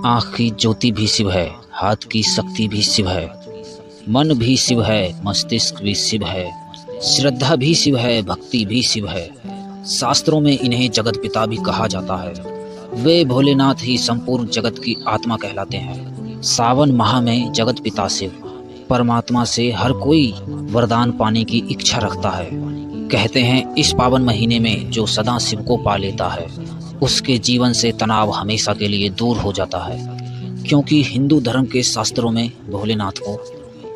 आँख की ज्योति भी शिव है, हाथ की शक्ति भी शिव है, मन भी शिव है, मस्तिष्क भी शिव है, श्रद्धा भी शिव है, भक्ति भी शिव है। शास्त्रों में इन्हें जगत पिता भी कहा जाता है। वे भोलेनाथ ही संपूर्ण जगत की आत्मा कहलाते हैं। सावन माह में जगत पिता शिव परमात्मा से हर कोई वरदान पाने की इच्छा रखता है। कहते हैं इस पावन महीने में जो सदा शिव को पा लेता है उसके जीवन से तनाव हमेशा के लिए दूर हो जाता है, क्योंकि हिंदू धर्म के शास्त्रों में भोलेनाथ को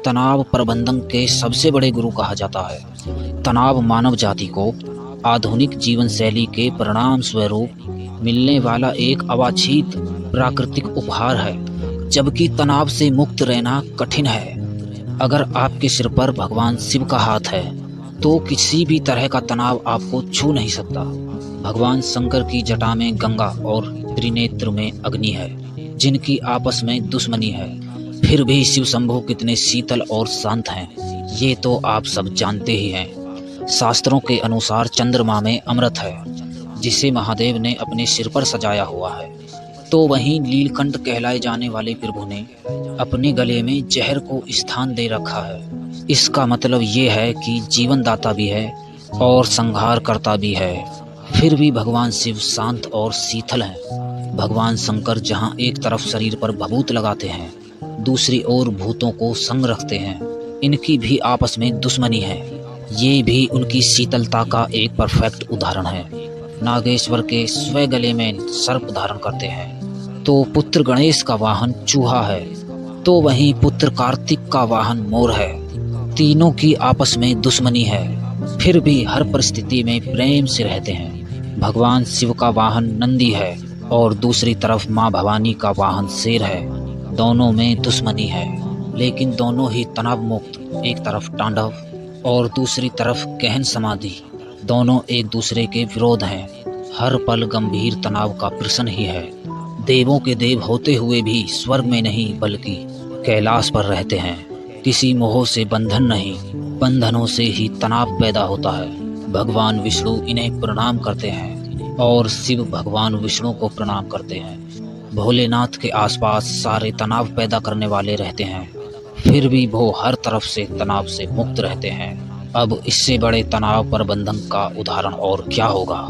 तनाव प्रबंधन के सबसे बड़े गुरु कहा जाता है। तनाव मानव जाति को आधुनिक जीवन शैली के परिणाम स्वरूप मिलने वाला एक अवांछित प्राकृतिक उपहार है, जबकि तनाव से मुक्त रहना कठिन है। अगर आपके सिर पर भगवान शिव का हाथ है तो किसी भी तरह का तनाव आपको छू नहीं सकता। भगवान शंकर की जटा में गंगा और त्रिनेत्र में अग्नि है, जिनकी आपस में दुश्मनी है, फिर भी शिव शंभु कितने शीतल और शांत हैं, ये तो आप सब जानते ही हैं। शास्त्रों के अनुसार चंद्रमा में अमृत है, जिसे महादेव ने अपने सिर पर सजाया हुआ है, तो वहीं नीलकंठ कहलाए जाने वाले प्रभु ने अपने गले में जहर को स्थान दे रखा है। इसका मतलब ये है कि जीवन दाता भी है और संहार करता भी है। फिर भी भगवान शिव शांत और शीतल हैं। भगवान शंकर जहाँ एक तरफ शरीर पर भभूत लगाते हैं, दूसरी ओर भूतों को संग रखते हैं। इनकी भी आपस में दुश्मनी है। ये भी उनकी शीतलता का एक परफेक्ट उदाहरण है। नागेश्वर के स्व गले में सर्प धारण करते हैं, तो पुत्र गणेश का वाहन चूहा है, तो वहीं पुत्र कार्तिक का वाहन मोर है। तीनों की आपस में दुश्मनी है, फिर भी हर परिस्थिति में प्रेम से रहते हैं। भगवान शिव का वाहन नंदी है और दूसरी तरफ माँ भवानी का वाहन शेर है। दोनों में दुश्मनी है, लेकिन दोनों ही तनाव मुक्त। एक तरफ तांडव और दूसरी तरफ गहन समाधि, दोनों एक दूसरे के विरोध हैं। हर पल गंभीर तनाव का प्रश्न ही है। देवों के देव होते हुए भी स्वर्ग में नहीं बल्कि कैलाश पर रहते हैं। किसी मोह से बंधन नहीं, बंधनों से ही तनाव पैदा होता है। भगवान विष्णु इन्हें प्रणाम करते हैं और शिव भगवान विष्णु को प्रणाम करते हैं। भोलेनाथ के आसपास सारे तनाव पैदा करने वाले रहते हैं, फिर भी वो हर तरफ से तनाव से मुक्त रहते हैं। अब इससे बड़े तनाव प्रबंधन का उदाहरण और क्या होगा।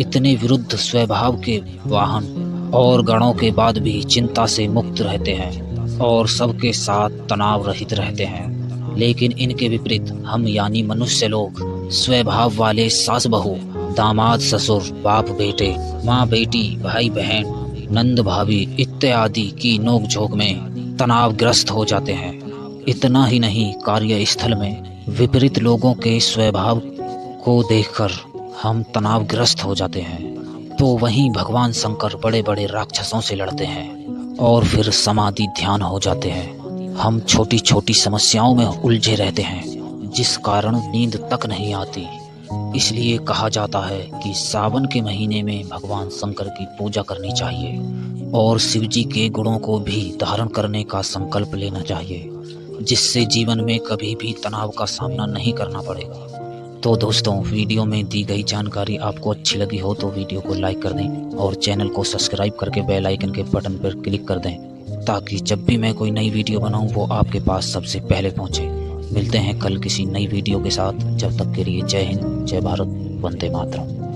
इतने विरुद्ध स्वभाव के वाहन और गणों के बाद भी चिंता से मुक्त रहते हैं और सबके साथ तनाव रहित रहते हैं। लेकिन इनके विपरीत हम यानी मनुष्य लोग स्वभाव वाले सास बहू, दामाद ससुर, बाप बेटे, माँ बेटी, भाई बहन, नंद भाभी इत्यादि की नोकझोंक में तनावग्रस्त हो जाते हैं। इतना ही नहीं, कार्यस्थल में विपरीत लोगों के स्वभाव को देखकर हम तनावग्रस्त हो जाते हैं। तो वहीं भगवान शंकर बड़े बड़े राक्षसों से लड़ते हैं और फिर समाधि ध्यान हो जाते हैं। हम छोटी छोटी समस्याओं में उलझे रहते हैं, जिस कारण नींद तक नहीं आती। इसलिए कहा जाता है कि सावन के महीने में भगवान शंकर की पूजा करनी चाहिए और शिव जी के गुणों को भी धारण करने का संकल्प लेना चाहिए, जिससे जीवन में कभी भी तनाव का सामना नहीं करना पड़ेगा। तो दोस्तों, वीडियो में दी गई जानकारी आपको अच्छी लगी हो तो वीडियो को लाइक कर दें और चैनल को सब्सक्राइब करके बेल आइकन के बटन पर क्लिक कर दें, ताकि जब भी मैं कोई नई वीडियो बनाऊं वो आपके पास सबसे पहले पहुंचे। मिलते हैं कल किसी नई वीडियो के साथ। जब तक के लिए जय हिंद, जय भारत, वंदे मातरम।